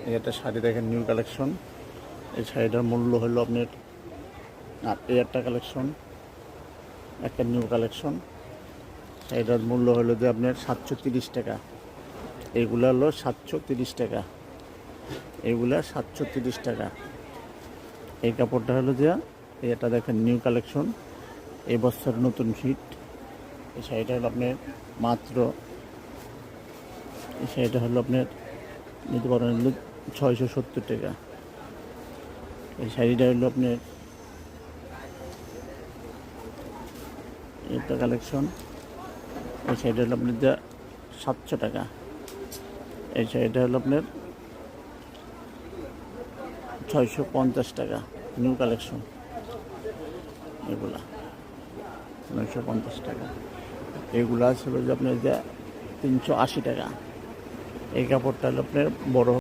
এই একটা শাড়ি দেখেন, নিউ কালেকশন। এই শাড়িটার মূল্য হলো আপনার, আর এই একটা কালেকশন, একটা নিউ কালেকশন। শাড়িটার মূল্য হলো যে আপনার 730 টাকা। এইগুলো হলো 730 টাকা, এইগুলা 730 টাকা। এই কাপড়টা হলো যে এটা দেখেন, নিউ কালেকশন, এই বছর নতুন ফিট। এই শাড়িটা হলো আপনার মাত্র, এই শাড়িটা হলো আপনার নিতে পারেন হলো 670 টাকা। এই শাড়িটা হলো আপনার একটা কালেকশন। এই শাড়িটা হলো আপনার যা 700 টাকা। এই শাড়িটা হলো আপনার 650 টাকা, নিউ কালেকশন। এগুলা 950 টাকা। এগুলা ছিল যে আপনার যা 380 টাকা। এই কাপড়টা হলো আপনার বড়